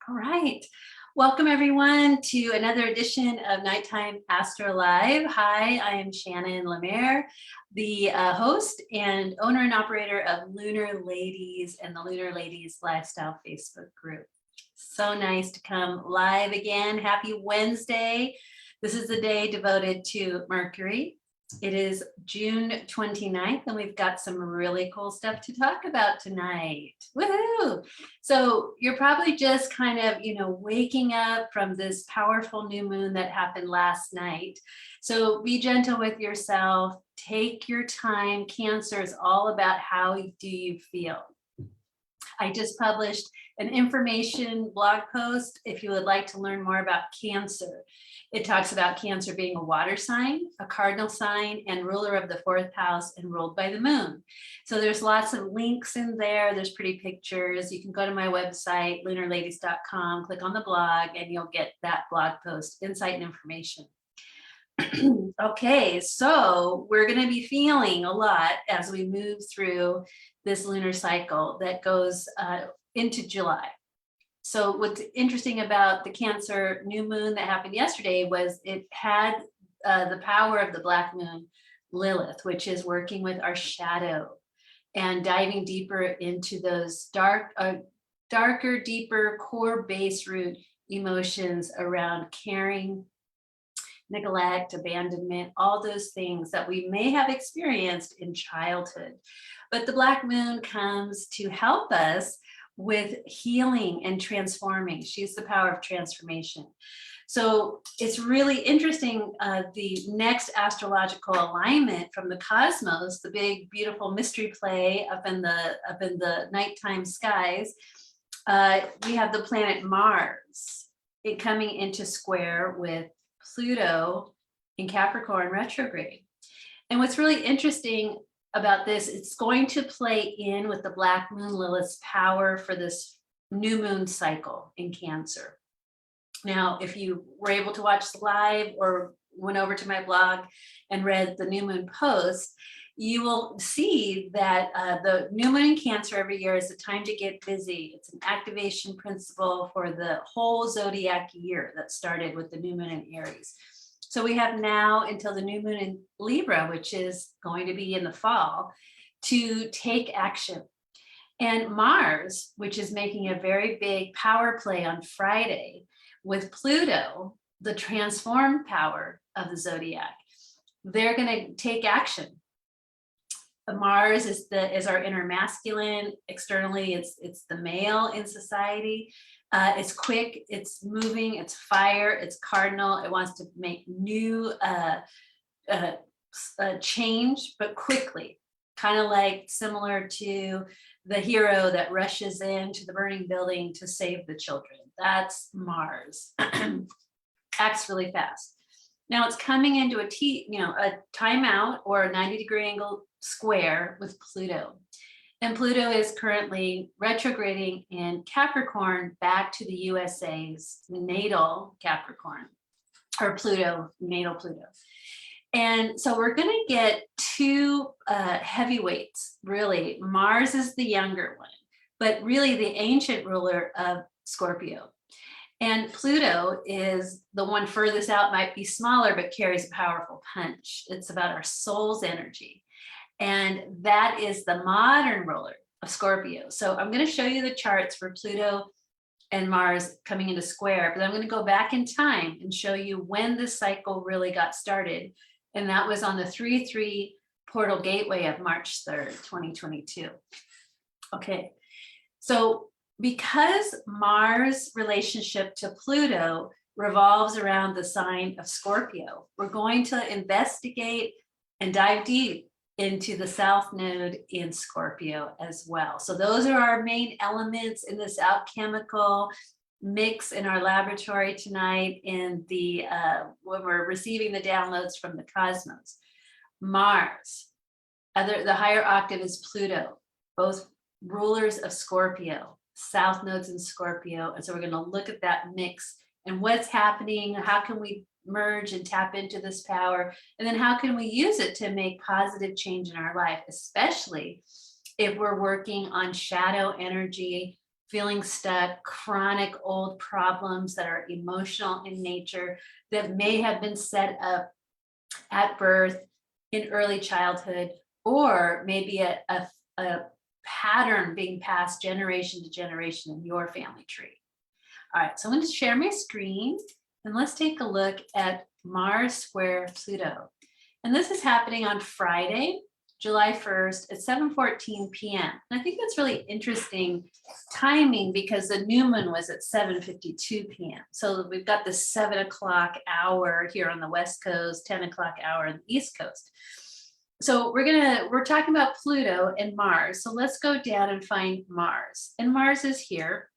All right. Welcome everyone to another edition of Nighttime Astro Live. Hi, I am Shannon Lemaire, the host and owner and operator of Lunar Ladies and the Lunar Ladies Lifestyle Facebook group. So nice to come live again. Happy Wednesday. This is the day devoted to Mercury. It is June 29th, and we've got some really cool stuff to talk about tonight. Woohoo! So you're probably just kind of, waking up from this powerful new moon that happened last night. So be gentle with yourself. Take your time. Cancer is all about how do you feel. I just published an information blog post if you would like to learn more about Cancer. It talks about Cancer being a water sign, a cardinal sign, and ruler of the fourth house and ruled by the moon. So there's lots of links in there. There's pretty pictures. You can go to my website, lunarladies.com, click on the blog, and you'll get that blog post, insight and information. Okay, so we're going to be feeling a lot as we move through this lunar cycle that goes into July. So what's interesting about the Cancer new moon that happened yesterday was it had the power of the black moon Lilith, which is working with our shadow and diving deeper into those darker, deeper core base root emotions around caring, neglect, abandonment, all those things that we may have experienced in childhood. But the black moon comes to help us with healing and transforming. She's the power of transformation. So it's really interesting, the next astrological alignment from the cosmos, the big, beautiful mystery play up in the nighttime skies. We have the planet Mars, it coming into square with Pluto in Capricorn retrograde. And what's really interesting about this, it's going to play in with the black moon Lilith's power for this new moon cycle in Cancer. Now, if you were able to watch the live or went over to my blog and read the new moon post, you will see that the new moon in Cancer every year is the time to get busy. It's an activation principle for the whole zodiac year that started with the new moon in Aries. So we have now until the new moon in Libra, which is going to be in the fall, to take action. And Mars, which is making a very big power play on Friday with Pluto, the transformed power of the zodiac, they're going to take action. Mars is our inner masculine. Externally, it's the male in society. It's quick, it's moving, it's fire, it's cardinal. It wants to make new change, but quickly, kind of like similar to the hero that rushes into the burning building to save the children. That's Mars. Acts really fast. Now it's coming into a timeout or a 90-degree angle square with Pluto. And Pluto is currently retrograding in Capricorn back to the USA's natal Capricorn, or Pluto, natal Pluto. And so we're going to get two heavyweights, really. Mars is the younger one, but really the ancient ruler of Scorpio. And Pluto is the one furthest out, might be smaller, but carries a powerful punch. It's about our soul's energy. And that is the modern ruler of Scorpio. So I'm going to show you the charts for Pluto and Mars coming into square, but I'm going to go back in time and show you when this cycle really got started. And that was on the 3-3 portal gateway of March 3rd, 2022. Okay, so because Mars' relationship to Pluto revolves around the sign of Scorpio, we're going to investigate and dive deep into the South Node in Scorpio as well. So those are our main elements in this alchemical mix in our laboratory tonight in the when we're receiving the downloads from the cosmos. Mars, the higher octave is Pluto, both rulers of Scorpio, South nodes in Scorpio. And so we're going to look at that mix and what's happening, how can we merge and tap into this power, and then how can we use it to make positive change in our life, especially if we're working on shadow energy feeling stuck, chronic old problems that are emotional in nature that may have been set up at birth, in early childhood, or maybe a pattern being passed generation to generation in your family tree. All right, so I'm going to share my screen and let's take a look at Mars square Pluto. And this is happening on Friday, July 1st at 7:14 p.m. And I think that's really interesting timing because the new moon was at 7:52 p.m. So we've got the 7 o'clock hour here on the West Coast, 10 o'clock hour on the East Coast. So we're talking about Pluto and Mars. So let's go down and find Mars. And Mars is here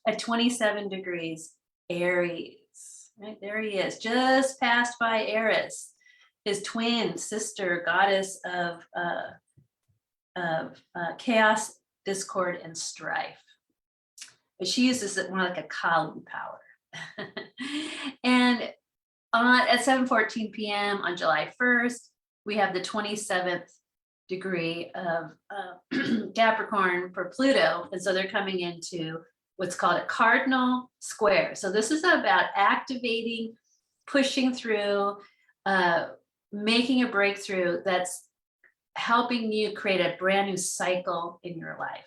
at 27 degrees Aries. Right there he is, just passed by Eris, his twin sister, goddess of chaos, discord, and strife. But she uses it more like a Kali power. And at 7:14 p.m. on July 1st, we have the 27th degree of Capricorn for Pluto. And so they're coming into what's called a cardinal square. So this is about activating, pushing through, making a breakthrough that's helping you create a brand new cycle in your life.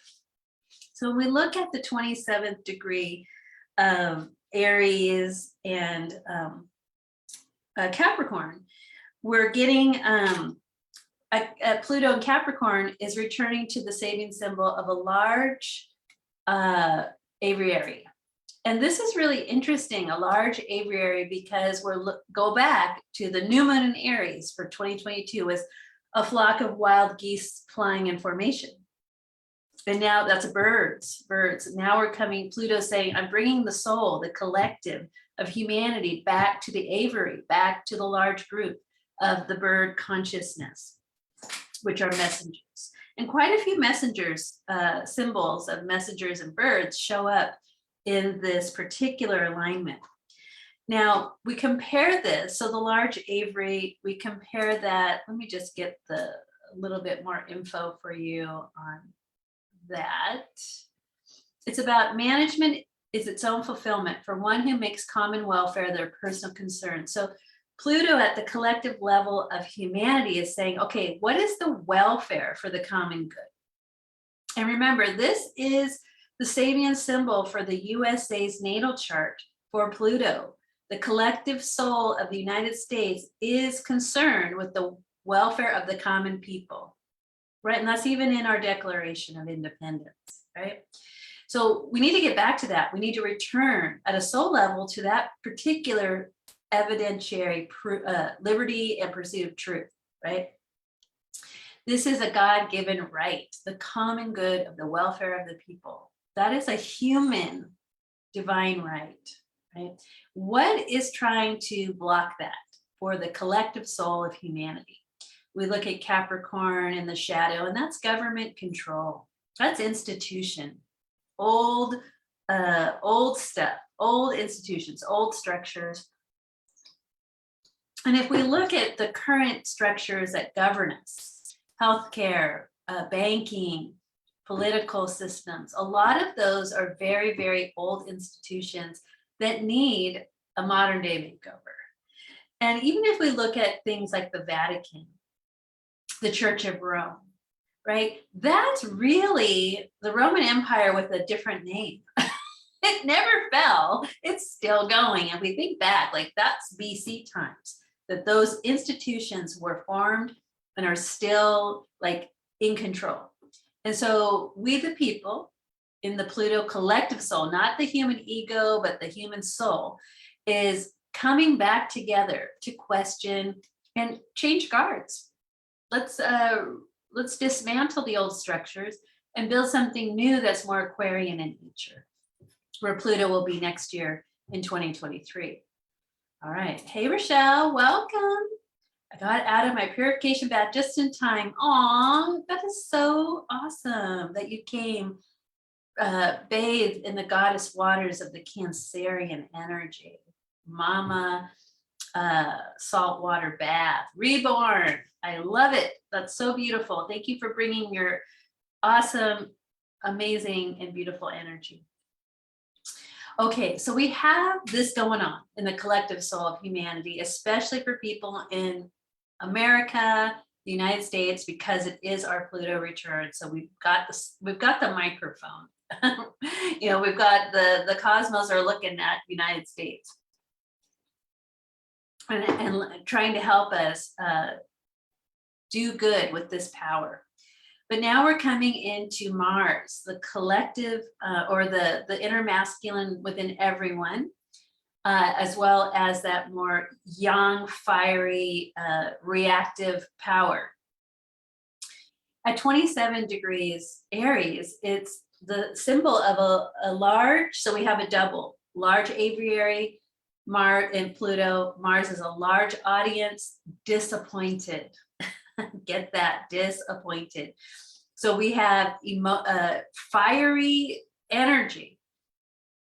So when we look at the 27th degree of Aries and Capricorn, we're getting Pluto in Capricorn is returning to the saving symbol of a large aviary. And this is really interesting, a large aviary, because go back to the new moon in Aries for 2022 was a flock of wild geese flying in formation. And now that's birds. Now we're coming, Pluto saying, I'm bringing the soul, the collective of humanity back to the aviary, back to the large group of the bird consciousness, which are messengers. And quite a few messengers, symbols of messengers and birds show up in this particular alignment. Now we compare this, so the large aviary, we compare that, let me just get a little bit more info for you on that. It's about management is its own fulfillment for one who makes common welfare their personal concern. So Pluto at the collective level of humanity is saying, okay, what is the welfare for the common good? And remember, this is the Sabian symbol for the USA's natal chart for Pluto. The collective soul of the United States is concerned with the welfare of the common people, right? And that's even in our Declaration of Independence, right? So we need to get back to that. We need to return at a soul level to that particular evidentiary liberty and pursuit of truth, right? This is a God-given right, the common good of the welfare of the people. That is a human divine right, right? What is trying to block that for the collective soul of humanity? We look at Capricorn in the shadow, and that's government control. That's institution, old stuff, old institutions, old structures. And if we look at the current structures that govern us, healthcare, banking, political systems, a lot of those are very, very old institutions that need a modern day makeover. And even if we look at things like the Vatican, the Church of Rome, right? That's really the Roman Empire with a different name. It never fell. It's still going. And we think back, like that's BC times, that those institutions were formed and are still like in control. And so we, the people in the Pluto collective soul, not the human ego, but the human soul, is coming back together to question and change guards. Let's dismantle the old structures and build something new that's more Aquarian in nature, where Pluto will be next year in 2023. All right. Hey, Rochelle, welcome. I got out of my purification bath just in time. Aw, that is so awesome that you came bathed in the goddess waters of the Cancerian energy. Mama saltwater bath, reborn. I love it. That's so beautiful. Thank you for bringing your awesome amazing and beautiful energy. Okay, so we have this going on in the collective soul of humanity, especially for people in America, the United States, because it is our Pluto return. So we've got the microphone. We've got the cosmos are looking at United States and trying to help us do good with this power. But now we're coming into Mars, the collective or the inner masculine within everyone, as well as that more young, fiery, reactive power. At 27 degrees Aries, it's the symbol of a large, so we have a double, large aviary, Mars and Pluto. Mars is a large audience, disappointed. Get that, disappointed. So we have fiery energy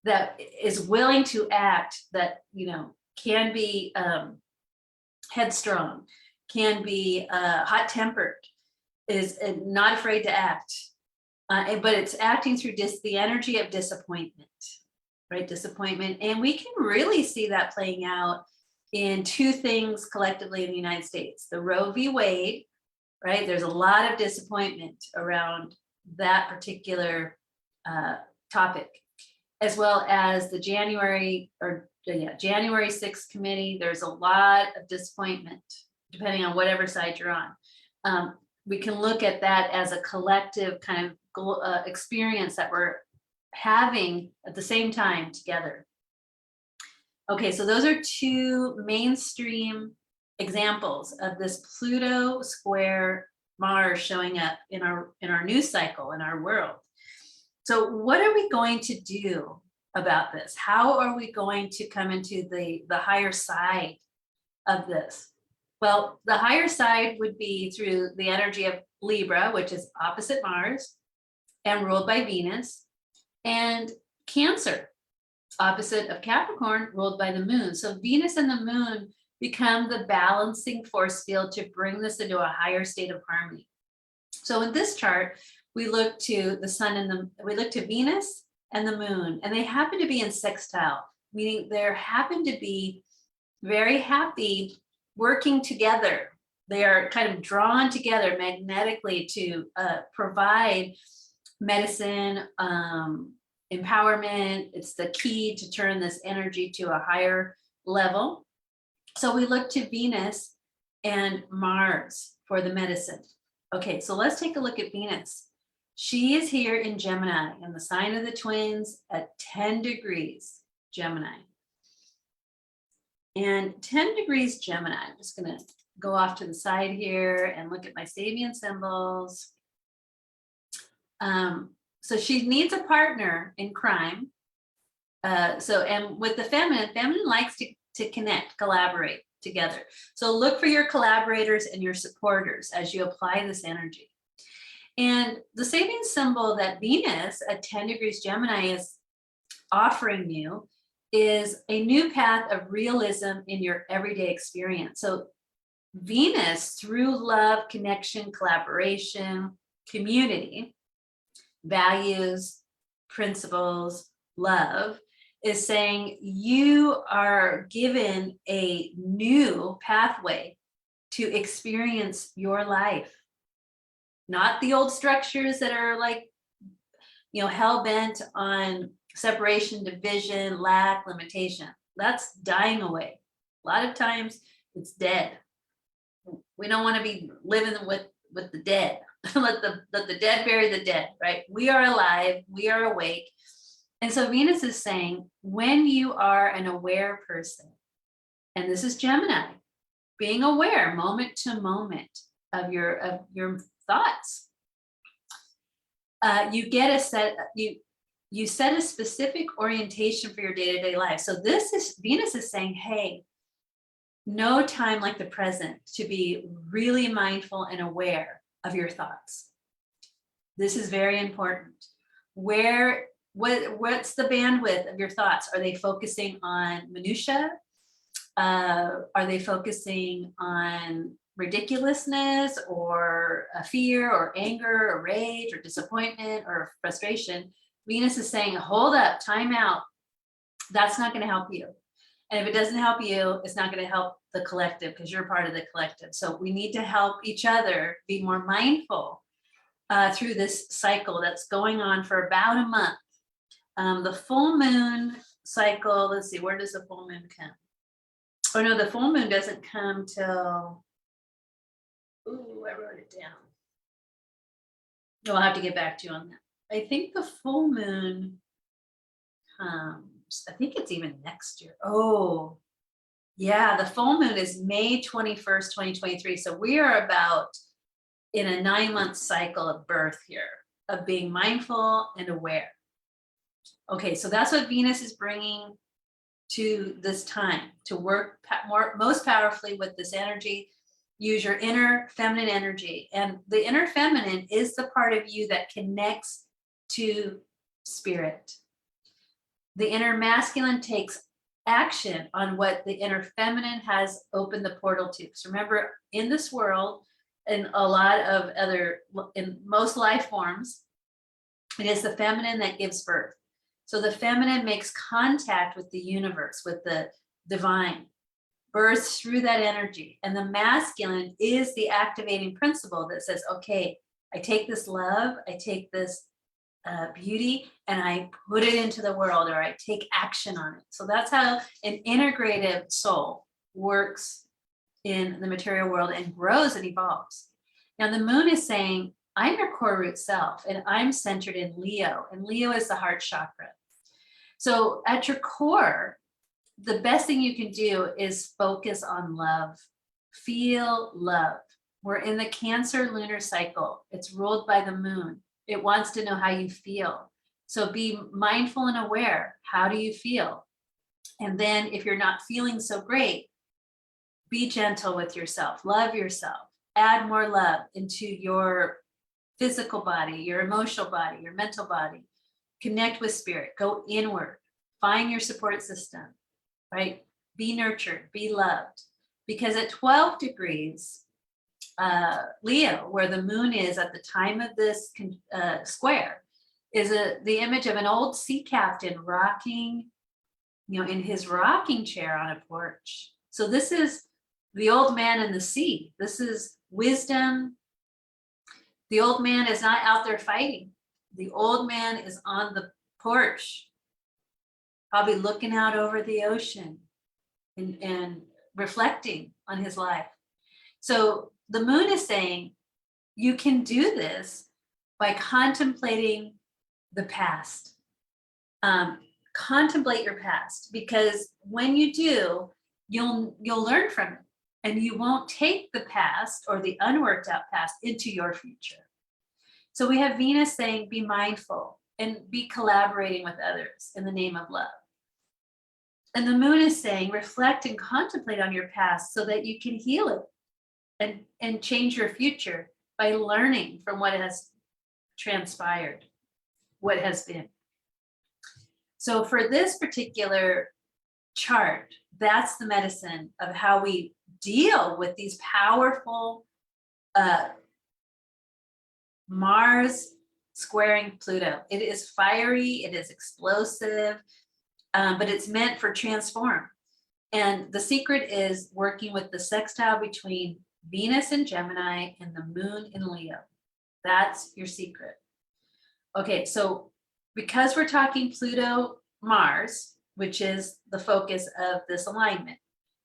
that is willing to act, that can be headstrong, can be hot-tempered, is not afraid to act, but it's acting through the energy of disappointment, right? Disappointment, and we can really see that playing out in two things collectively in the United States. The Roe v. Wade, right? There's a lot of disappointment around that particular topic, as well as the January 6th committee. There's a lot of disappointment, depending on whatever side you're on. We can look at that as a collective kind of experience that we're having at the same time together. Okay, so those are two mainstream examples of this Pluto square Mars showing up in our news cycle, in our world. So what are we going to do about this? How are we going to come into the higher side of this? Well, the higher side would be through the energy of Libra, which is opposite Mars and ruled by Venus, and Cancer, opposite of Capricorn, ruled by the moon. So Venus and the moon become the balancing force field to bring this into a higher state of harmony. So in this chart, we look to the sun and we look to Venus and the moon, and they happen to be in sextile, meaning they happen to be very happy working together. They are kind of drawn together magnetically to provide medicine, empowerment. It's the key to turn this energy to a higher level. So we look to Venus and Mars for the medicine. Okay, so let's take a look at Venus. She is here in Gemini, in the sign of the twins at 10 degrees Gemini. And 10 degrees Gemini, I'm just going to go off to the side here and look at my Sabian symbols. So she needs a partner in crime. And with the feminine likes to connect, collaborate together. So look for your collaborators and your supporters as you apply this energy. And the Sabian symbol that Venus at 10 degrees Gemini is offering you is a new path of realism in your everyday experience. So Venus, through love, connection, collaboration, community, values, principles, love, is saying you are given a new pathway to experience your life. Not the old structures that are hell-bent on separation, division, lack, limitation. That's dying away. A lot of times it's dead. We don't want to be living with the dead. let the dead bury the dead, right? We are alive, we are awake. And so Venus is saying, when you are an aware person, and this is Gemini, being aware moment to moment of your thoughts, you set a specific orientation for your day-to-day life. So Venus is saying, hey, no time like the present to be really mindful and aware of your thoughts. This is very important. What's the bandwidth of your thoughts? Are they focusing on minutia? Are they focusing on ridiculousness or a fear or anger or rage or disappointment or frustration, Venus is saying, hold up, time out. That's not going to help you. And if it doesn't help you, it's not going to help the collective because you're part of the collective. So we need to help each other be more mindful through this cycle that's going on for about a month. The full moon cycle, let's see, where does the full moon come? Oh no, the full moon doesn't come till, ooh, I wrote it down. No, I'll have to get back to you on that. I think the full moon comes, I think it's even next year. Oh, yeah, the full moon is May 21st, 2023. So we are about in a 9-month cycle of birth here, of being mindful and aware. Okay, so that's what Venus is bringing to this time, to work most powerfully with this energy. Use your inner feminine energy. And the inner feminine is the part of you that connects to spirit. The inner masculine takes action on what the inner feminine has opened the portal to. So remember, in this world, and a lot of in most life forms, it is the feminine that gives birth. So the feminine makes contact with the universe, with the divine, births through that energy. And the masculine is the activating principle that says, okay, I take this love, I take this beauty, and I put it into the world, or I take action on it. So that's how an integrative soul works in the material world and grows and evolves. Now the moon is saying, I'm your core root self, and I'm centered in Leo, and Leo is the heart chakra. So at your core, the best thing you can do is focus on love. Feel love. We're in the Cancer lunar cycle. It's ruled by the moon. It wants to know how you feel. So be mindful and aware. How do you feel? And then if you're not feeling so great, be gentle with yourself. Love yourself. Add more love into your physical body, your emotional body, your mental body. Connect with spirit. Go inward. Find your support system, right? Be nurtured. Be loved. Because at 12 degrees, Leo, where the moon is at the time of this square, is the image of an old sea captain rocking, in his rocking chair on a porch. So this is the old man in the sea. This is wisdom. The old man is not out there fighting. The old man is on the porch, probably looking out over the ocean and reflecting on his life. So the moon is saying you can do this by contemplating the past. Contemplate your past, because when you do, you'll learn from it, and you won't take the past or the unworked out past into your future. So we have Venus saying, be mindful and be collaborating with others in the name of love. And the moon is saying, reflect and contemplate on your past so that you can heal it and change your future by learning from what has transpired, what has been. So for this particular chart, that's the medicine of how we deal with these powerful Mars squaring Pluto. It is fiery, it is explosive, but it's meant for transform. And the secret is working with the sextile between Venus in Gemini and the moon in Leo. That's your secret. Okay, so because we're talking Pluto Mars, which is the focus of this alignment,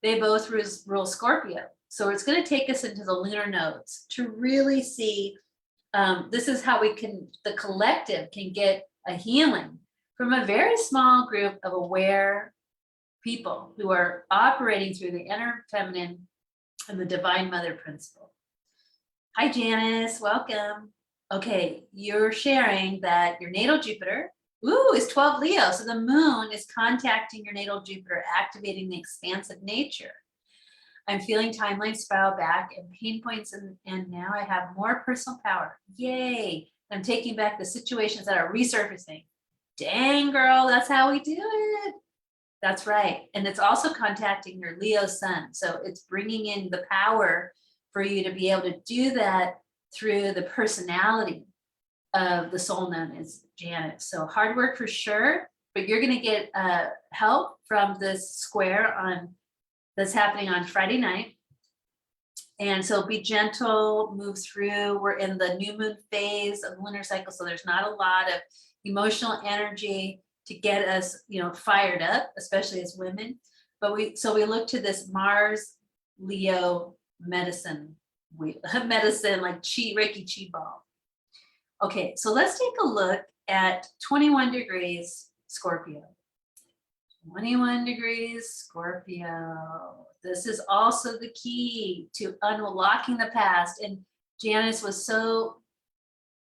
they both rule Scorpio. So it's going to take us into the lunar nodes to really see. This is how the collective can get a healing from a very small group of aware people who are operating through the inner feminine and the divine mother principle. Hi, Janice, welcome. Okay, you're sharing that your natal Jupiter, is 12 Leo. So the moon is contacting your natal Jupiter, activating the expansive nature. I'm feeling timelines spiral back and pain points, and now I have more personal power. Yay. I'm taking back the situations that are resurfacing. Dang, girl, that's how we do it. That's right. And it's also contacting your Leo sun. So it's bringing in the power for you to be able to do that through the personality of the soul known as Janet. So hard work for sure, but you're going to get help from this square that's happening on Friday night. And so be gentle, move through. We're in the new moon phase of the lunar cycle, so there's not a lot of emotional energy to get us, fired up, especially as women. But we look to this Mars Leo medicine like Reiki chi ball. Okay, so let's take a look at 21 degrees Scorpio. 21 degrees Scorpio. This is also the key to unlocking the past. And Janice was so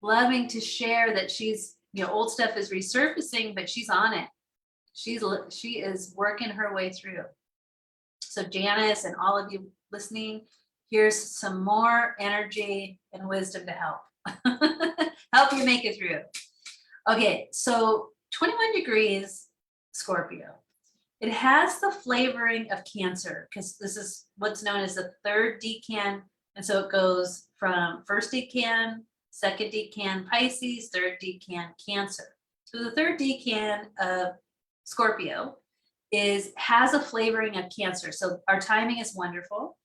loving to share that she's, old stuff is resurfacing, but she's on it. She is working her way through. So Janice and all of you listening, here's some more energy and wisdom to help. Help you make it through. Okay, so 21 degrees Scorpio. It has the flavoring of Cancer because this is what's known as the third decan. And so it goes from first decan, second decan Pisces, third decan Cancer. So the third decan of Scorpio has a flavoring of Cancer. So our timing is wonderful.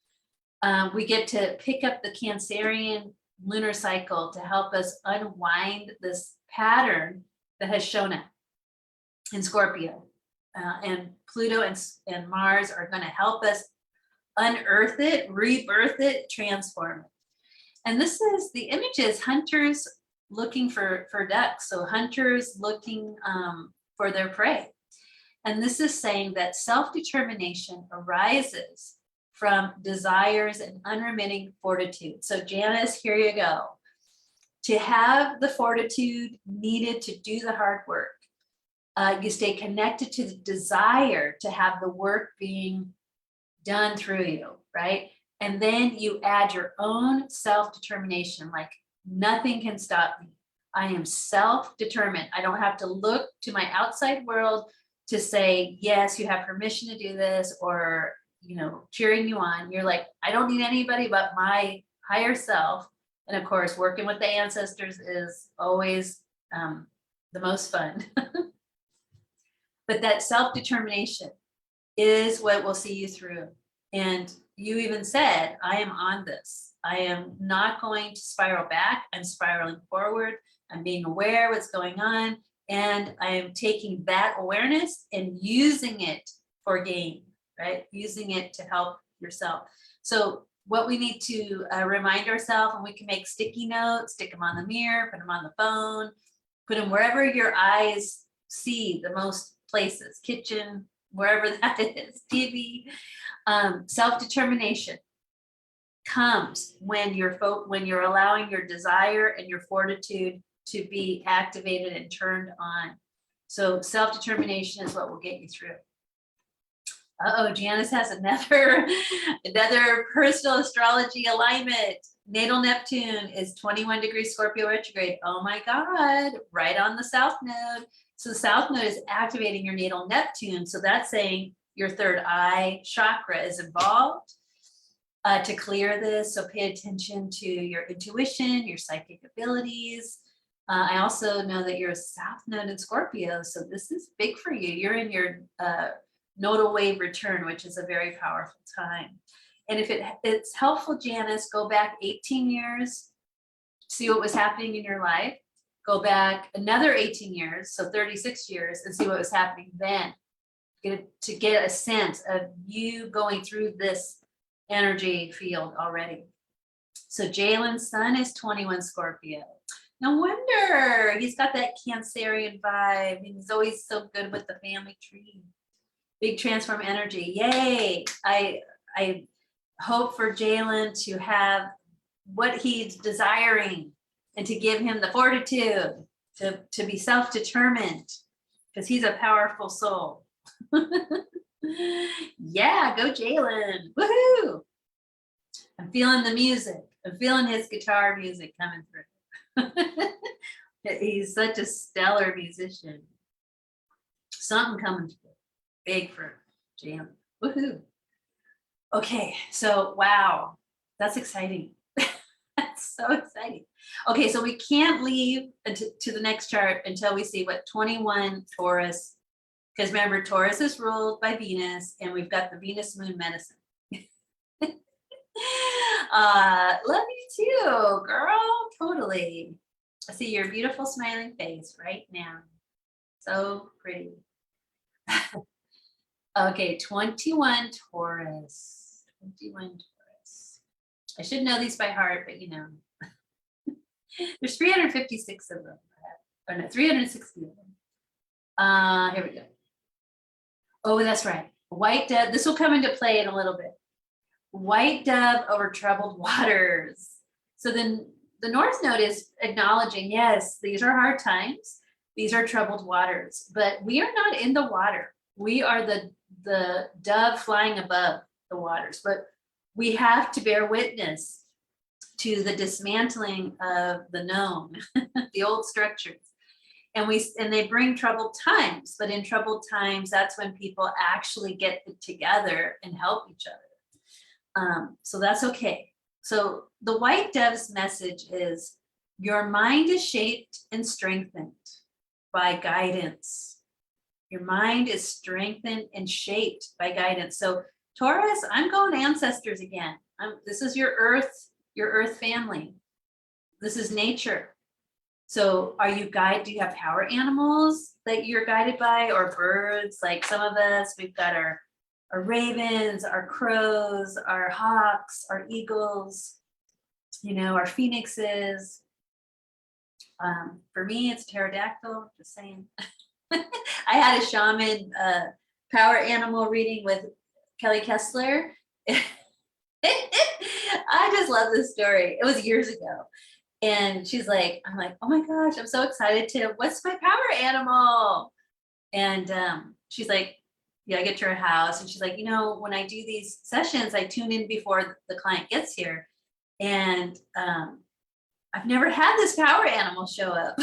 We get to pick up the Cancerian lunar cycle to help us unwind this pattern that has shown up in Scorpio. And Pluto and Mars are going to help us unearth it, rebirth it, transform it. And this is the image is hunters looking for ducks. So hunters looking for their prey. And this is saying that self-determination arises from desires and unremitting fortitude. So Janice, here you go. To have the fortitude needed to do the hard work, you stay connected to the desire to have the work being done through you, right? And then you add your own self-determination, like nothing can stop me. I am self-determined. I don't have to look to my outside world to say, yes, you have permission to do this, or, cheering you on. You're like, I don't need anybody but my higher self. And of course, working with the ancestors is always the most fun. But that self-determination is what will see you through. And you even said, I am on this. I am not going to spiral back. I'm spiraling forward. I'm being aware of what's going on. And I am taking that awareness and using it for gain, right? Using it to help yourself. So what we need to remind ourselves, and we can make sticky notes, stick them on the mirror, put them on the phone, put them wherever your eyes see the most places, kitchen, wherever that is, TV. Self-determination comes when you're allowing your desire and your fortitude to be activated and turned on. So self-determination is what will get you through. Janice has another personal astrology alignment. Natal Neptune is 21 degrees Scorpio retrograde. Oh my God, right on the South Node. So the South Node is activating your natal Neptune. So that's saying your third eye chakra is involved to clear this. So pay attention to your intuition, your psychic abilities. I also know that you're a South Node in Scorpio. So this is big for you. You're in your nodal wave return, which is a very powerful time. And if it's helpful, Janice, go back 18 years, see what was happening in your life. Go back another 18 years, so 36 years, and see what was happening then. To get a sense of you going through this energy field already. So Jalen's sun is 21 Scorpio. No wonder he's got that Cancerian vibe. And he's always so good with the family tree. Big transform energy. Yay. I hope for Jalen to have what he's desiring and to give him the fortitude to be self-determined, because he's a powerful soul. Yeah, go Jalen. Woohoo. I'm feeling the music. I'm feeling his guitar music coming through. He's such a stellar musician. Something coming through. Big for Jalen. Woohoo. Okay, so wow. That's exciting. That's so exciting. Okay, so we can't leave to the next chart until we see what 21 Taurus, because remember, Taurus is ruled by Venus, and we've got the Venus moon medicine. Love you too, girl. Totally. I see your beautiful smiling face right now. So pretty. Okay, 21 Taurus. 21 Taurus. I should know these by heart, but you know. There's 356 of them. Or no, 360 of them. Here we go. Oh, that's right. White dove. This will come into play in a little bit. White dove over troubled waters. So then the North Node is acknowledging, yes, these are hard times. These are troubled waters, but we are not in the water. We are the dove flying above the waters, but we have to bear witness to the dismantling of the known, the old structures. And they bring troubled times, but in troubled times, that's when people actually get together and help each other. So that's okay. So the white dove's message is your mind is shaped and strengthened by guidance. Your mind is strengthened and shaped by guidance. So Taurus, I'm going ancestors again. This is your earth family. This is nature. So are you do you have power animals that you're guided by, or birds? Like some of us, we've got our ravens, our crows, our hawks, our eagles, you know, our phoenixes. For me, it's pterodactyl, just saying. I had a shaman power animal reading with Kelly Kessler. I just love this story. It was years ago. And she's like, I'm like, oh my gosh, I'm so excited what's my power animal? And she's like, yeah, I get to her house. And she's like, you know, when I do these sessions, I tune in before the client gets here. And I've never had this power animal show up.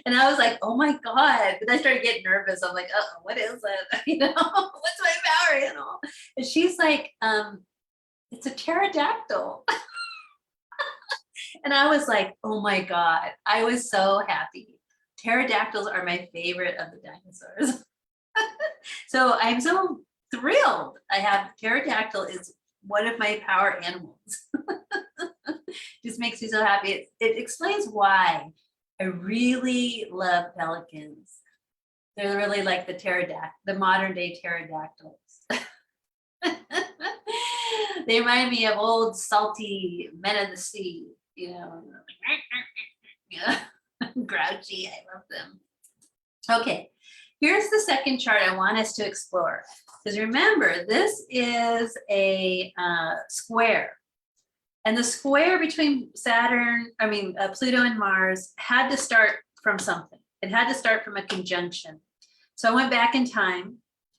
And I was like, oh my God. But I started getting nervous. I'm like, oh, what is it? You know, what's my power animal? And she's like, it's a pterodactyl. And I was like, oh my God, I was so happy. Pterodactyls are my favorite of the dinosaurs. So I'm so thrilled. I have pterodactyl is one of my power animals. Just makes me so happy. It explains why I really love pelicans. They're really like the modern day pterodactyls. They remind me of old salty men of the sea, you know, yeah. Grouchy. I love them. Okay, here's the second chart I want us to explore. Because remember, this is a square. And the square between Pluto and Mars had to start from something. It had to start from a conjunction. So I went back in time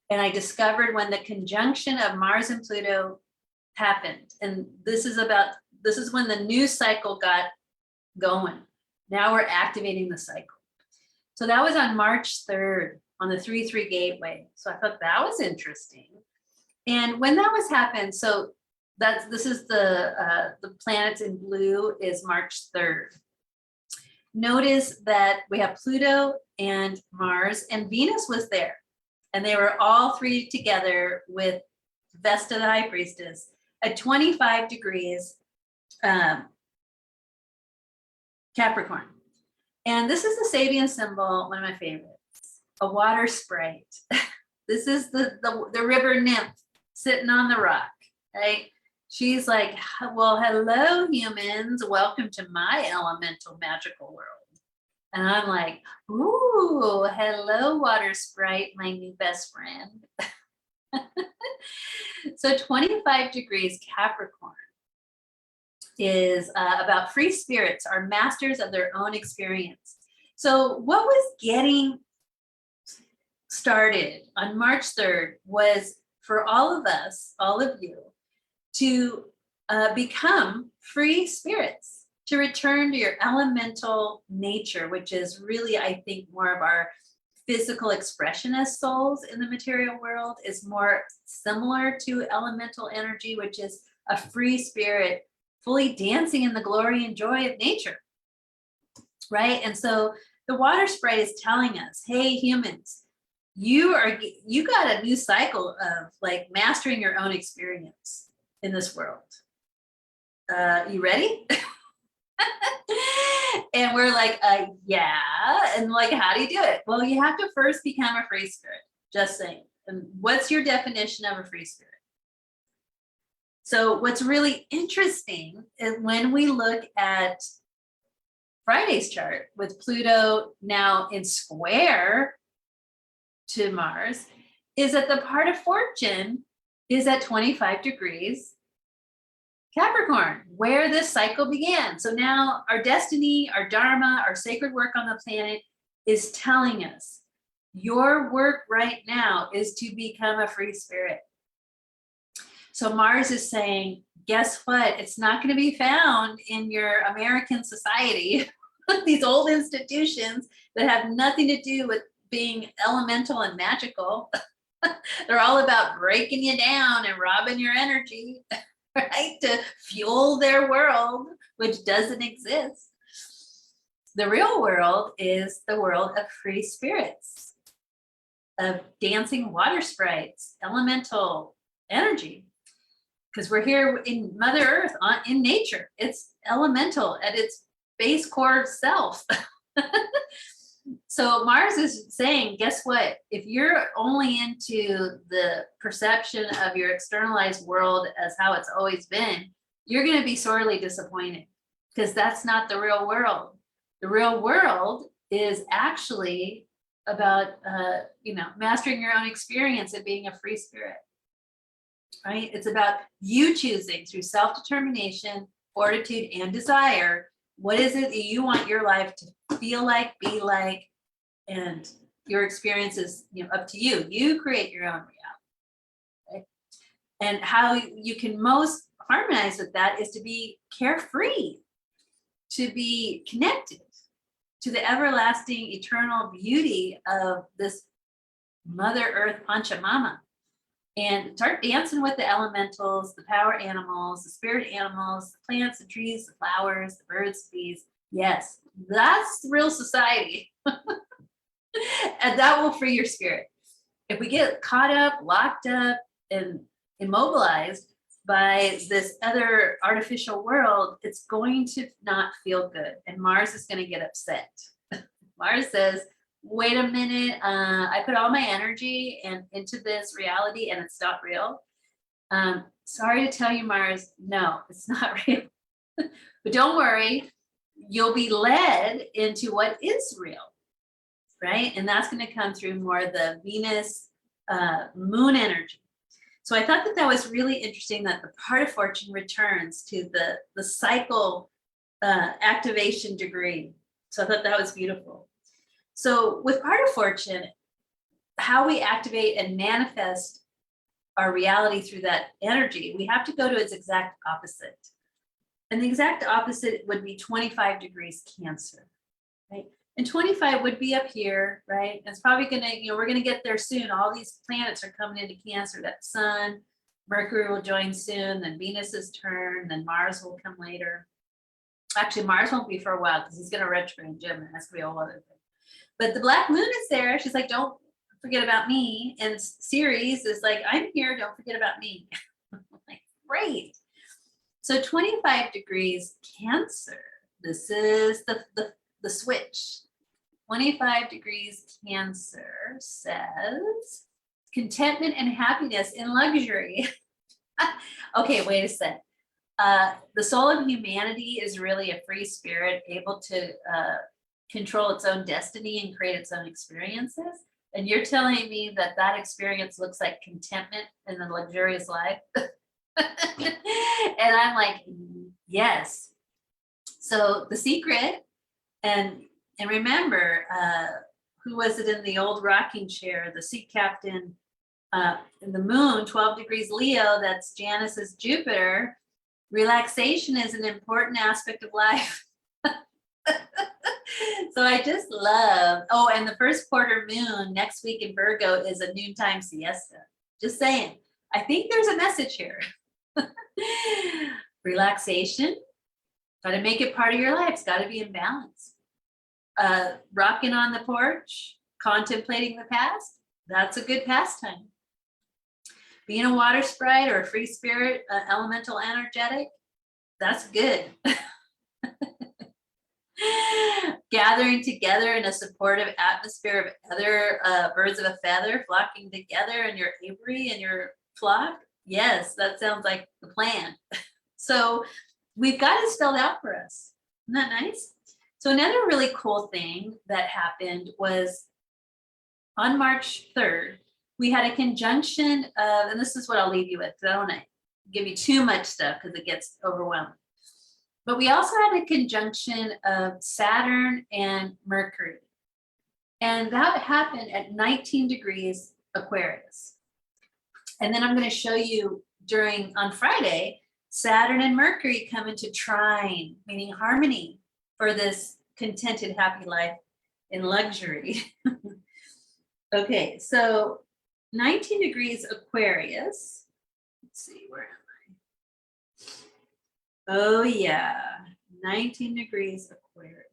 and I discovered when the conjunction of Mars and Pluto happened. And this is when the new cycle got going. Now we're activating the cycle. So that was on March 3rd on the 3-3 gateway. So I thought that was interesting. And when that was happened, so this is the planets in blue is March 3rd. Notice that we have Pluto and Mars, and Venus was there. And they were all three together with Vesta, the high priestess, at 25 degrees Capricorn. And this is the Sabian symbol, one of my favorites, a water sprite. This is the river nymph sitting on the rock, right? She's like, well, hello, humans. Welcome to my elemental magical world. And I'm like, ooh, hello, water sprite, my new best friend. So 25 degrees Capricorn is about free spirits, are masters of their own experience. So what was getting started on March 3rd was for all of us, all of you, to become free spirits, to return to your elemental nature, which is really, I think, more of our physical expression as souls in the material world, is more similar to elemental energy, which is a free spirit, fully dancing in the glory and joy of nature, right? And so the water sprite is telling us, hey, humans, you got a new cycle of like mastering your own experience in this world. You ready? And we're like, yeah. And like, how do you do it? Well, you have to first become a free spirit. Just saying. And what's your definition of a free spirit? So what's really interesting is when we look at Friday's chart with Pluto now in square to Mars, is that the part of fortune is at 25 degrees Capricorn, where this cycle began. So now our destiny, our dharma, our sacred work on the planet is telling us your work right now is to become a free spirit. So Mars is saying, guess what? It's not going to be found in your American society, these old institutions that have nothing to do with being elemental and magical. They're all about breaking you down and robbing your energy, right? To fuel their world, which doesn't exist. The real world is the world of free spirits, of dancing water sprites, elemental energy. Because we're here in Mother Earth, in nature. It's elemental at its base core self. So Mars is saying, guess what? If you're only into the perception of your externalized world as how it's always been, you're going to be sorely disappointed, because that's not the real world. The real world is actually about, mastering your own experience and being a free spirit, right? It's about you choosing through self-determination, fortitude, and desire. What is it that you want your life to feel like, be like, and your experience is, up to you. You create your own reality, right? And how you can most harmonize with that is to be carefree, to be connected to the everlasting, eternal beauty of this Mother Earth Panchamama, and start dancing with the elementals, the power animals, the spirit animals, the plants, the trees, the flowers, the birds, the bees. Yes, that's real society. And that will free your spirit. If we get caught up, locked up, and immobilized by this other artificial world, it's going to not feel good. And Mars is going to get upset. Mars says, wait a minute, I put all my energy into this reality and it's not real. Sorry to tell you, Mars, no, it's not real. But don't worry, you'll be led into what is real, right? And that's going to come through more the Venus moon energy. So I thought that was really interesting that the part of fortune returns to the cycle activation degree. So I thought that was beautiful. So with part of fortune, how we activate and manifest our reality through that energy, we have to go to its exact opposite. And the exact opposite would be 25 degrees Cancer, right? And 25 would be up here, right? It's probably gonna, we're gonna get there soon. All these planets are coming into Cancer. That Sun, Mercury will join soon, then Venus's turn, then Mars will come later. Actually, Mars won't be for a while because he's gonna retrograde in Gemini. That's gonna be a whole other thing. But the black moon is there. She's like, don't forget about me. And Ceres is like, I'm here, don't forget about me. Like, great. So 25 degrees Cancer. This is the switch. 25 degrees Cancer says contentment and happiness in luxury. Okay, wait a sec. The soul of humanity is really a free spirit, able to control its own destiny and create its own experiences. And you're telling me that experience looks like contentment in a luxurious life? And I'm like, yes. So the secret, and remember, who was it in the old rocking chair? The sea captain in the moon, 12 degrees Leo, that's Janus's Jupiter. Relaxation is an important aspect of life. So I just love, and the first quarter moon next week in Virgo is a noontime siesta. Just saying, I think there's a message here. Relaxation, got to make it part of your life. It's got to be in balance. Rocking on the porch, contemplating the past, that's a good pastime. Being a water sprite or a free spirit, elemental energetic, that's good. Gathering together in a supportive atmosphere of other birds of a feather flocking together in your aviary and your flock. Yes, that sounds like the plan. So we've got it spelled out for us. Isn't that nice? So another really cool thing that happened was on March 3rd, we had a conjunction of, and this is what I'll leave you with, because I don't want to give you too much stuff because it gets overwhelming. But we also had a conjunction of Saturn and Mercury. And that happened at 19 degrees Aquarius. And then I'm going to show you on Friday, Saturn and Mercury come into trine, meaning harmony for this contented, happy life in luxury. Okay, so 19 degrees Aquarius. Let's see, where am I? Oh yeah, 19 degrees Aquarius.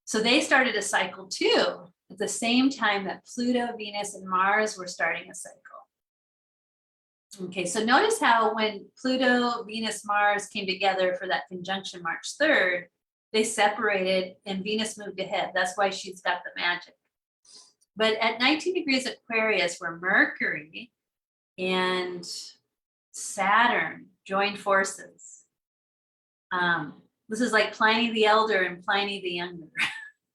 So they started a cycle too, at the same time that Pluto, Venus, and Mars were starting a cycle. Okay, so notice how when Pluto, Venus, Mars came together for that conjunction March 3rd, they separated and Venus moved ahead. That's why she's got the magic. But at 19 degrees Aquarius, where Mercury and Saturn joined forces. This is like Pliny the Elder and Pliny the Younger.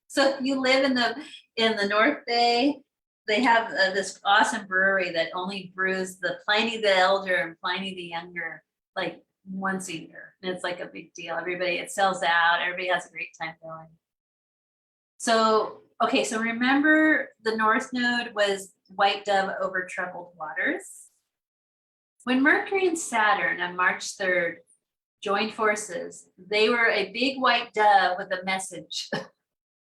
So if you live in the North Bay, they have this awesome brewery that only brews the Pliny the Elder and Pliny the Younger like once a year. And it's like a big deal. It sells out. Everybody has a great time going. So, okay, so remember the North Node was White Dove over troubled waters. When Mercury and Saturn on March 3rd joined forces, they were a big white dove with a message.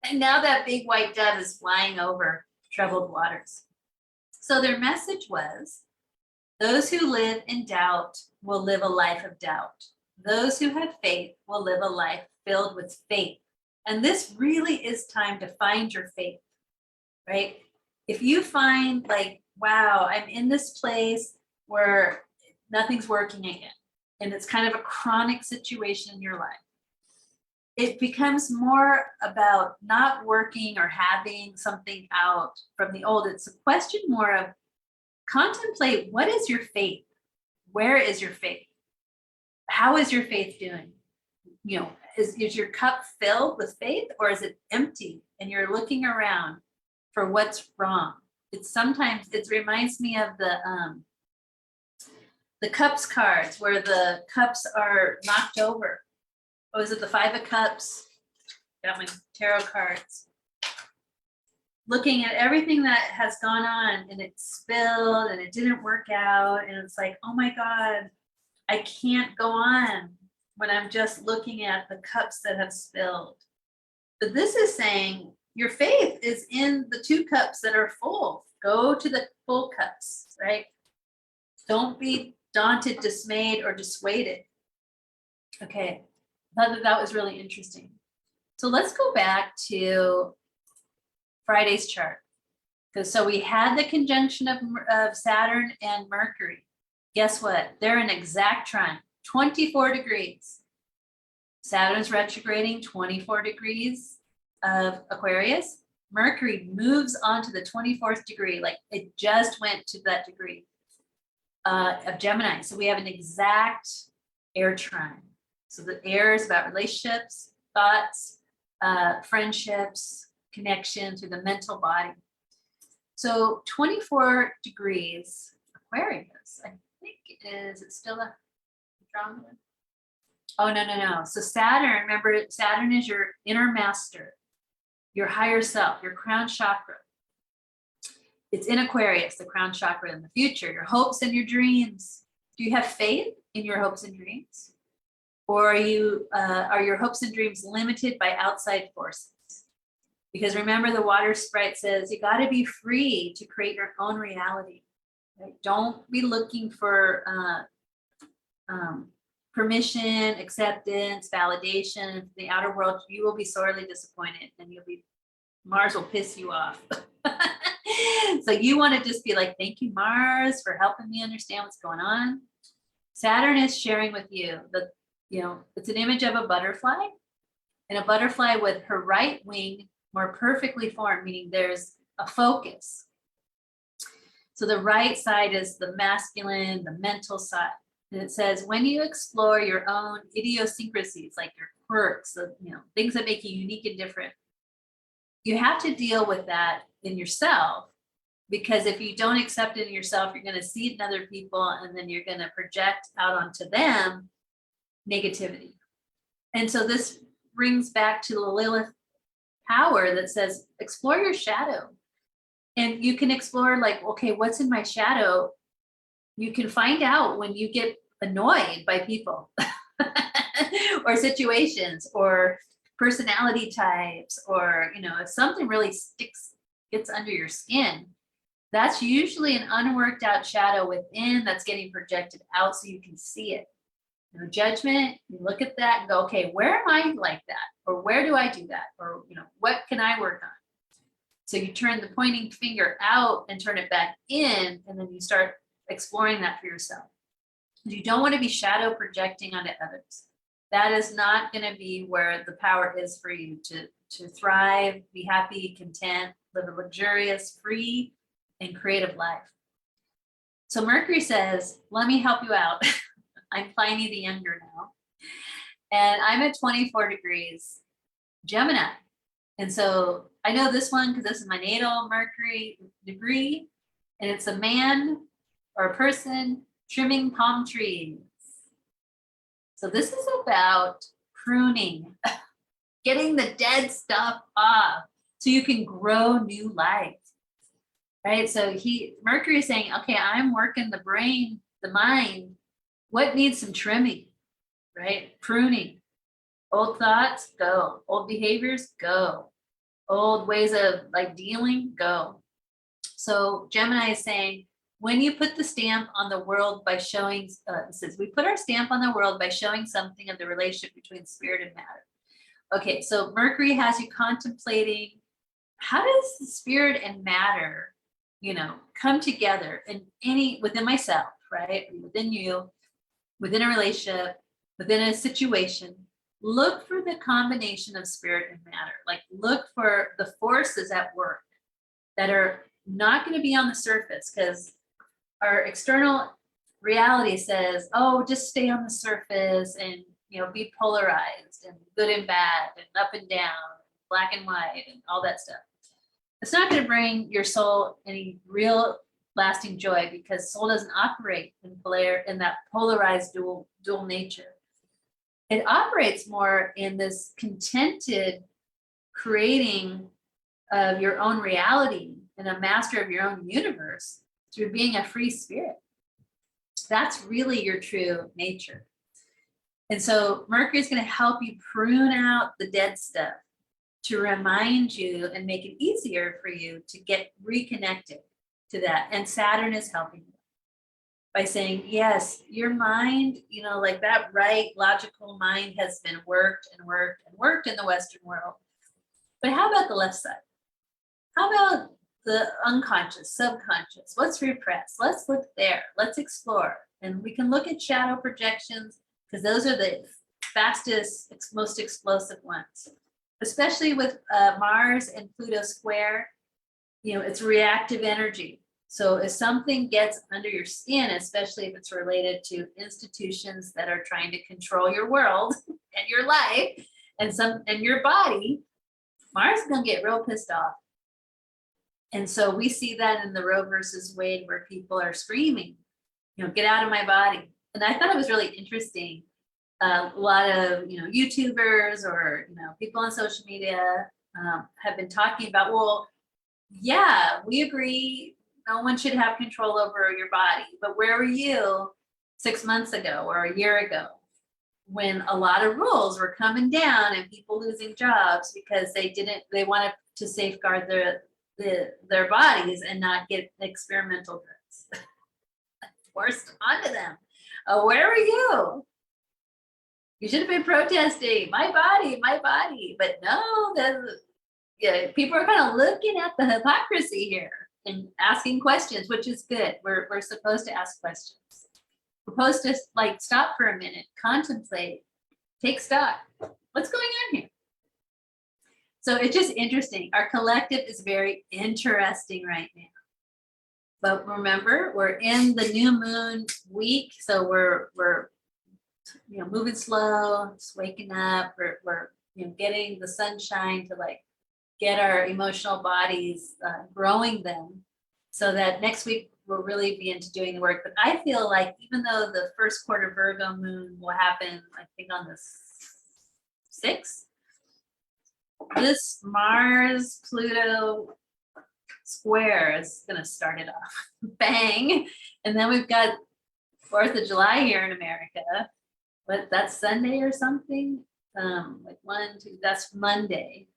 And now that big white dove is flying over troubled waters. So their message was, those who live in doubt will live a life of doubt. Those who have faith will live a life filled with faith. And this really is time to find your faith, right? If you find like, wow, I'm in this place where nothing's working again, and it's kind of a chronic situation in your life, it becomes more about not working or having something out from the old. It's a question more of contemplate, what is your faith? Where is your faith? How is your faith doing? You know, is your cup filled with faith, or is it empty and you're looking around for what's wrong? It reminds me of the cups cards where the cups are knocked over. Oh, is it the 5 of Cups? Got my tarot cards. Looking at everything that has gone on and it spilled and it didn't work out. And it's like, oh my God, I can't go on when I'm just looking at the cups that have spilled. But this is saying your faith is in the 2 cups that are full. Go to the full cups, right? Don't be daunted, dismayed, or dissuaded. Okay, that was really interesting. So let's go back to Friday's chart. So we had the conjunction of Saturn and Mercury. Guess what? They're in exact trine, 24 degrees. Saturn's retrograding 24 degrees of Aquarius. Mercury moves on to the 24th degree, like it just went to that degree of Gemini. So we have an exact air trine. So the air is about relationships, thoughts, friendships, connection through the mental body. So 24 degrees Aquarius, I think it's still a Andromeda? Oh, no. So Saturn, remember, Saturn is your inner master, your higher self, your crown chakra. It's in Aquarius, the crown chakra in the future, your hopes and your dreams. Do you have faith in your hopes and dreams? Or are your hopes and dreams limited by outside forces? Because remember, the water sprite says you got to be free to create your own reality. Right? Don't be looking for permission, acceptance, validation from the outer world. You will be sorely disappointed, and Mars will piss you off. So you want to just be like, thank you, Mars, for helping me understand what's going on. Saturn is sharing with you that, it's an image of a butterfly, and a butterfly with her right wing more perfectly formed, meaning there's a focus. So the right side is the masculine, the mental side. And it says, when you explore your own idiosyncrasies, like your quirks, things that make you unique and different, you have to deal with that in yourself, because if you don't accept it in yourself, you're going to see it in other people, and then you're going to project out onto them negativity. And so this brings back to the Lilith power that says, explore your shadow. And you can explore, like, okay, what's in my shadow? You can find out when you get annoyed by people or situations or personality types, or, if something really gets under your skin, that's usually an unworked out shadow within that's getting projected out so you can see it. No judgment. You look at that and go, okay, where am I like that? Or where do I do that? Or, what can I work on? So you turn the pointing finger out and turn it back in, and then you start exploring that for yourself. You don't want to be shadow projecting onto others. That is not going to be where the power is for you to thrive, be happy, content, live a luxurious, free, and creative life. So Mercury says, let me help you out. I'm Pliny the Younger now. And I'm at 24 degrees Gemini. And so I know this one because this is my natal Mercury degree, and it's a man or a person trimming palm trees. So this is about pruning, getting the dead stuff off so you can grow new life, right? So Mercury is saying, okay, I'm working the brain, the mind. What needs some trimming, right? Pruning. Old thoughts, go. Old behaviors, go. Old ways of dealing, go. So Gemini is saying, when you put the stamp on the world by showing, it says, we put our stamp on the world by showing something of the relationship between spirit and matter. Okay, so Mercury has you contemplating, how does the spirit and matter, come together within myself, right? Within you, within a relationship, within a situation. Look for the combination of spirit and matter. Look for the forces at work that are not going to be on the surface, because our external reality says, oh, just stay on the surface and, be polarized and good and bad and up and down, black and white and all that stuff. It's not going to bring your soul any real lasting joy, because soul doesn't operate in that polarized dual nature. It operates more in this contented creating of your own reality and a master of your own universe through being a free spirit. That's really your true nature. And so Mercury is going to help you prune out the dead stuff to remind you and make it easier for you to get reconnected to that. And Saturn is helping you by saying, yes, your mind, that right logical mind has been worked and worked and worked in the Western world. But how about the left side? How about the unconscious, subconscious? What's repressed? Let's look there. Let's explore. And we can look at shadow projections, because those are the fastest, most explosive ones, especially with Mars and Pluto square. It's reactive energy. So if something gets under your skin, especially if it's related to institutions that are trying to control your world and your life and your body, Mars is going to get real pissed off. And so we see that in the Roe versus Wade, where people are screaming, get out of my body. And I thought it was really interesting. A lot of, YouTubers or, people on social media have been talking about, well, yeah, we agree. No one should have control over your body. But where were you 6 months ago or a year ago, when a lot of rules were coming down and people losing jobs because they wanted to safeguard their bodies and not get experimental drugs? forced onto them. Where were you? You should have been protesting, my body, my body. But no, yeah, people are kind of looking at the hypocrisy here and asking questions, which is good. We're supposed to ask questions. We're supposed to like stop for a minute, contemplate, take stock. What's going on here? So it's just interesting. Our collective is very interesting right now. But remember, we're in the new moon week, so we're moving slow, just waking up. We're getting the sunshine to like get our emotional bodies, growing them, so that next week we'll really be into doing the work. But I feel like even though the first quarter Virgo moon will happen, I think on the 6th, this Mars Pluto square is going to start it off. Bang. And then we've got 4th of July here in America. But that's Sunday or something. Like 1, 2, that's Monday.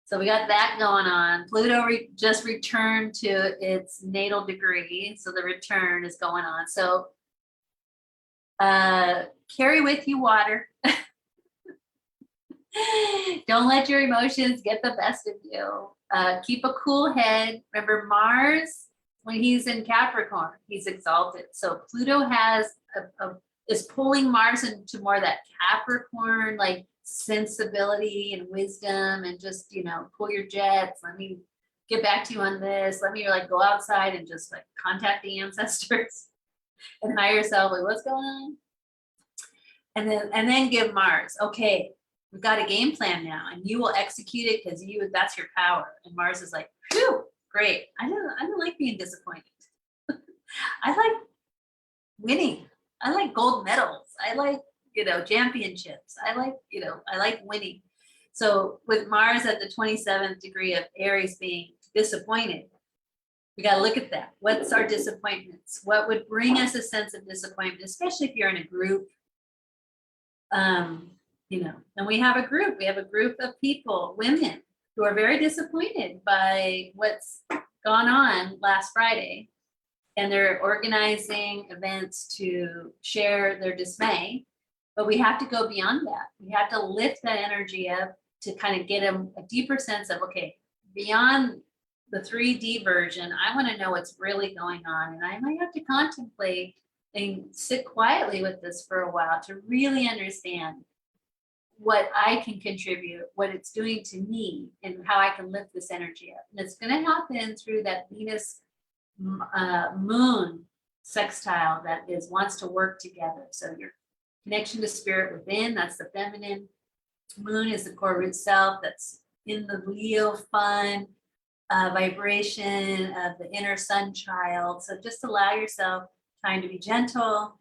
So we got that going on. Pluto just returned to its natal degree. So the return is going on. So carry with you water. Don't let your emotions get the best of you. Keep a cool head. Remember, Mars, when he's in Capricorn, he's exalted. So Pluto is pulling Mars into more of that Capricorn, like sensibility and wisdom, and just, pull your jets. Let me get back to you on this. Let me like go outside and just like contact the ancestors and hire yourself. Like, what's going on? And then give Mars, okay, we've got a game plan now, and you will execute it because that's your power. And Mars is like, phew, great. I don't like being disappointed. I like winning. I like gold medals. I like, championships. I like winning. So with Mars at the 27th degree of Aries being disappointed, we got to look at that. What's our disappointments? What would bring us a sense of disappointment, especially if you're in a group? And we have a group of people, women, who are very disappointed by what's gone on last Friday. And they're organizing events to share their dismay. But we have to go beyond that. We have to lift that energy up to kind of get a deeper sense of, okay, beyond the 3D version, I want to know what's really going on. And I might have to contemplate and sit quietly with this for a while to really understand what I can contribute, what it's doing to me, and how I can lift this energy up. And it's going to happen through that Venus moon sextile that wants to work together. So your connection to spirit within, that's the feminine. Moon is the core root self, that's in the Leo fun vibration of the inner sun child. So just allow yourself time to be gentle,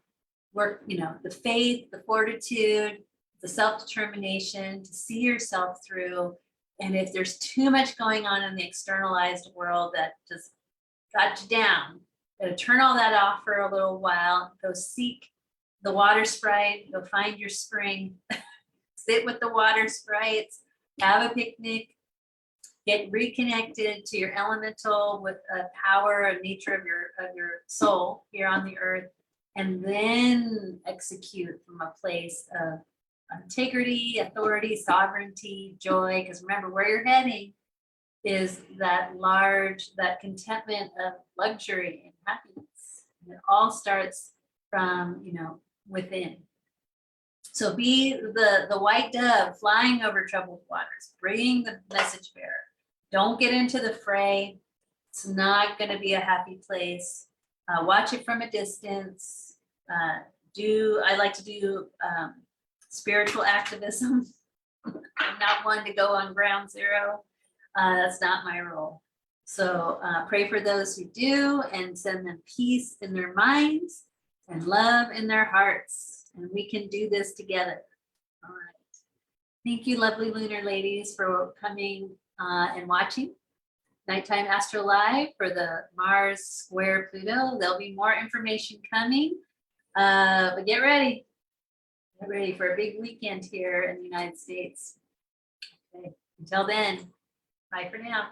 work, the faith, the fortitude, the self-determination to see yourself through. And if there's too much going on in the externalized world that just got you down, gotta turn all that off for a little while, go seek the water sprite, go find your spring, sit with the water sprites, have a picnic, get reconnected to your elemental with a power and nature of your soul here on the earth, and then execute from a place of integrity, authority, sovereignty, joy. Because remember, where you're heading is that contentment of luxury and happiness. And it all starts from, within. So be the white dove flying over troubled waters, bringing the message bearer. Don't get into the fray. It's not going to be a happy place. Watch it from a distance. I like to do spiritual activism. I'm not one to go on ground zero. That's not my role. So pray for those who do, and send them peace in their minds and love in their hearts. And we can do this together. All right. Thank you, lovely lunar ladies, for coming and watching Nighttime Astro Live for the Mars square Pluto. There'll be more information coming, but get ready. Get ready for a big weekend here in the United States. Okay. Until then, bye for now.